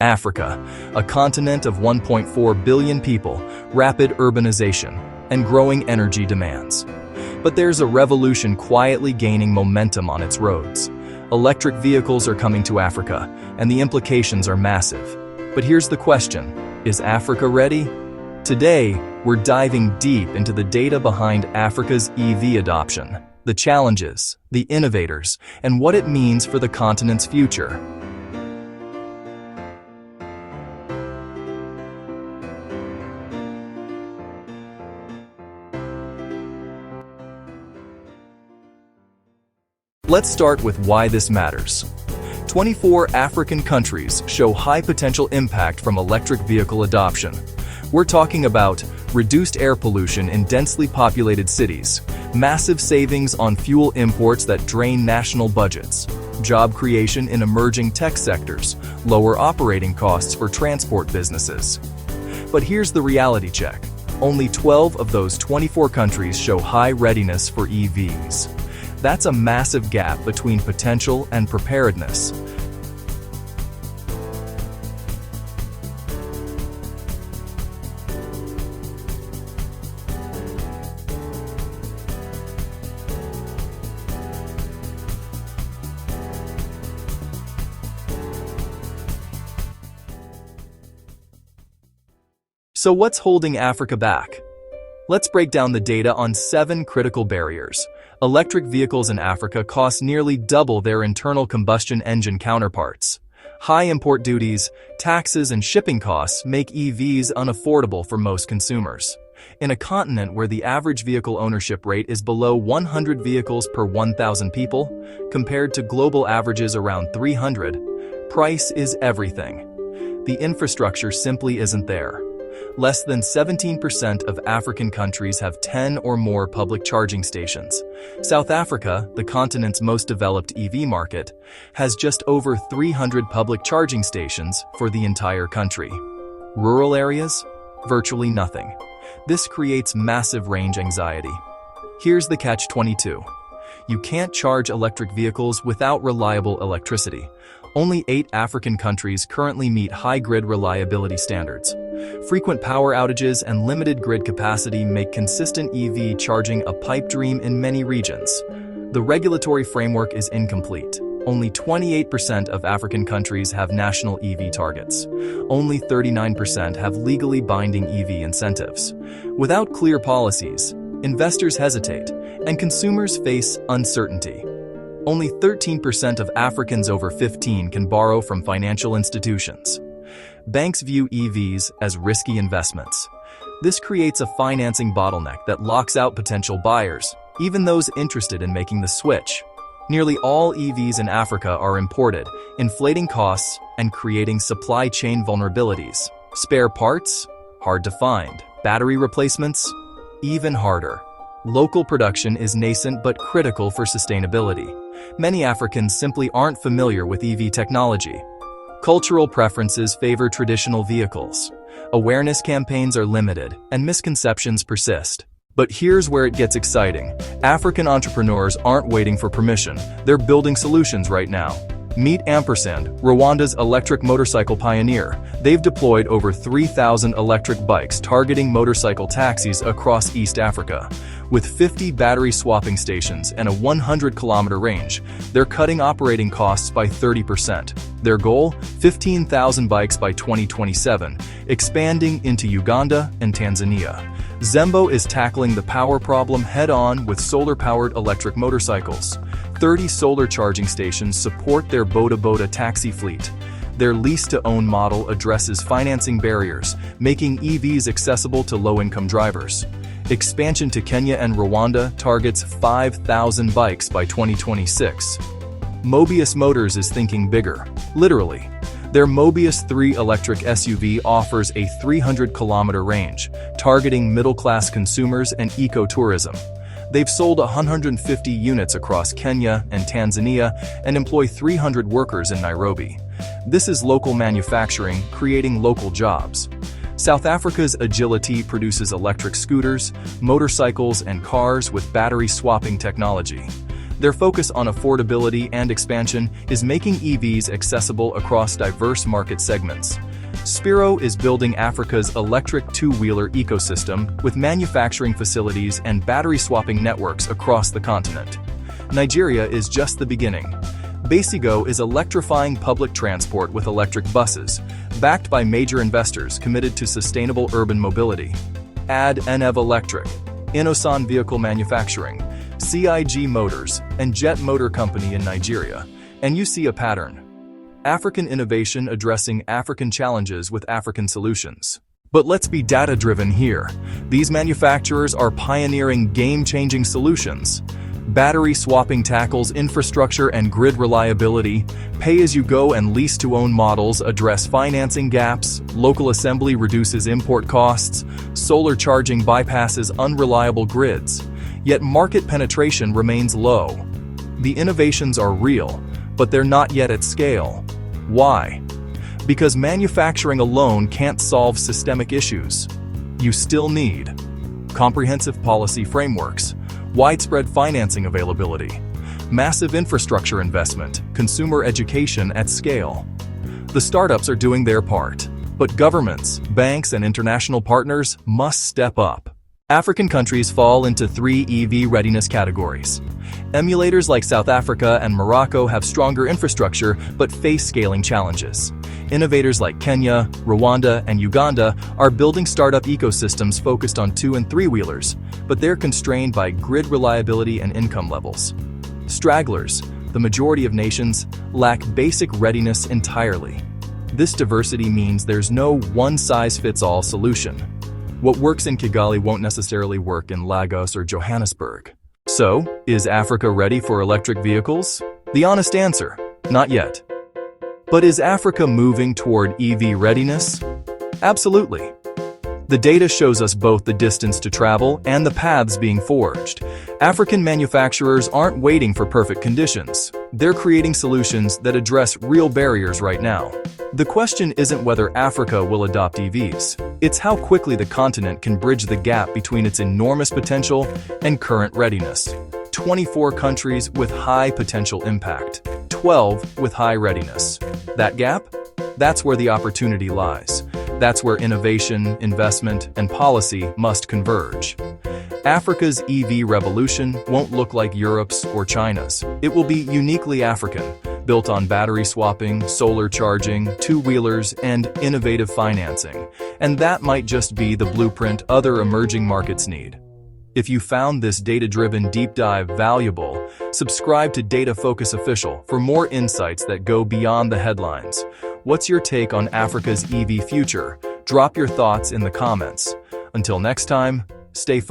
Africa, a continent of 1.4 billion people, rapid urbanization, and growing energy demands. But there's a revolution quietly gaining momentum on its roads. Electric vehicles are coming to Africa, and the implications are massive. But here's the question: is Africa ready? Today, we're diving deep into the data behind Africa's EV adoption, the challenges, the innovators, and what it means for the continent's future. Let's start with why this matters. 24 African countries show high potential impact from electric vehicle adoption. We're talking about reduced air pollution in densely populated cities, massive savings on fuel imports that drain national budgets, job creation in emerging tech sectors, lower operating costs for transport businesses. But here's the reality check. Only 12 of those 24 countries show high readiness for EVs. That's a massive gap between potential and preparedness. So what's holding Africa back? Let's break down the data on 7 critical barriers. Electric vehicles in Africa cost nearly double their internal combustion engine counterparts. High import duties, taxes, and shipping costs make EVs unaffordable for most consumers. In a continent where the average vehicle ownership rate is below 100 vehicles per 1,000 people, compared to global averages around 300, price is everything. The infrastructure simply isn't there. Less than 17% of African countries have 10 or more public charging stations. South Africa, the continent's most developed EV market, has just over 300 public charging stations for the entire country. Rural areas? Virtually nothing. This creates massive range anxiety. Here's the catch-22. You can't charge electric vehicles without reliable electricity. Only 8 African countries currently meet high grid reliability standards. Frequent power outages and limited grid capacity make consistent EV charging a pipe dream in many regions. The regulatory framework is incomplete. Only 28% of African countries have national EV targets. Only 39% have legally binding EV incentives. Without clear policies, investors hesitate, and consumers face uncertainty. Only 13% of Africans over 15 can borrow from financial institutions. Banks view EVs as risky investments. This creates a financing bottleneck that locks out potential buyers, even those interested in making the switch. Nearly all EVs in Africa are imported, inflating costs and creating supply chain vulnerabilities. Spare parts? Hard to find. Battery replacements? Even harder. Local production is nascent but critical for sustainability. Many Africans simply aren't familiar with EV technology. Cultural preferences favor traditional vehicles. Awareness campaigns are limited, and misconceptions persist. But here's where it gets exciting. African entrepreneurs aren't waiting for permission, they're building solutions right now. Meet Ampersand, Rwanda's electric motorcycle pioneer. They've deployed over 3,000 electric bikes targeting motorcycle taxis across East Africa. With 50 battery swapping stations and a 100-kilometer range, they're cutting operating costs by 30%. Their goal? 15,000 bikes by 2027, expanding into Uganda and Tanzania. Zembo is tackling the power problem head-on with solar-powered electric motorcycles. 30 solar charging stations support their boda taxi fleet. Their lease-to-own model addresses financing barriers, making EVs accessible to low-income drivers. Expansion to Kenya and Rwanda targets 5,000 bikes by 2026. Mobius Motors is thinking bigger, literally. Their Mobius 3 electric SUV offers a 300-kilometer range, targeting middle-class consumers and ecotourism. They've sold 150 units across Kenya and Tanzania and employ 300 workers in Nairobi. This is local manufacturing, creating local jobs. South Africa's Agility produces electric scooters, motorcycles, and cars with battery swapping technology. Their focus on affordability and expansion is making EVs accessible across diverse market segments. Spiro is building Africa's electric two-wheeler ecosystem with manufacturing facilities and battery-swapping networks across the continent. Nigeria is just the beginning. Basigo is electrifying public transport with electric buses, backed by major investors committed to sustainable urban mobility. Add Enev Electric, Innoson Vehicle Manufacturing, CIG Motors, and Jet Motor Company in Nigeria, and you see a pattern. African innovation addressing African challenges with African solutions. But let's be data-driven here. These manufacturers are pioneering game-changing solutions. Battery swapping tackles infrastructure and grid reliability, pay-as-you-go and lease-to-own models address financing gaps, local assembly reduces import costs, solar charging bypasses unreliable grids. Yet market penetration remains low. The innovations are real, but they're not yet at scale. Why? Because manufacturing alone can't solve systemic issues. You still need comprehensive policy frameworks, widespread financing availability, massive infrastructure investment, consumer education at scale. The startups are doing their part, but governments, banks, and international partners must step up. African countries fall into 3 EV readiness categories. Emulators like South Africa and Morocco have stronger infrastructure but face scaling challenges. Innovators like Kenya, Rwanda, and Uganda are building startup ecosystems focused on 2- and 3-wheelers, but they're constrained by grid reliability and income levels. Stragglers, the majority of nations, lack basic readiness entirely. This diversity means there's no one-size-fits-all solution. What works in Kigali won't necessarily work in Lagos or Johannesburg. So, is Africa ready for electric vehicles? The honest answer, not yet. But is Africa moving toward EV readiness? Absolutely. The data shows us both the distance to travel and the paths being forged. African manufacturers aren't waiting for perfect conditions. They're creating solutions that address real barriers right now. The question isn't whether Africa will adopt EVs. It's how quickly the continent can bridge the gap between its enormous potential and current readiness. 24 countries with high potential impact, 12 with high readiness. That gap? That's where the opportunity lies. That's where innovation, investment, and policy must converge. Africa's EV revolution won't look like Europe's or China's. It will be uniquely African, built on battery swapping, solar charging, two-wheelers, and innovative financing. And that might just be the blueprint other emerging markets need. If you found this data-driven deep dive valuable, subscribe to Data Focus Official for more insights that go beyond the headlines. What's your take on Africa's EV future? Drop your thoughts in the comments. Until next time, stay focused.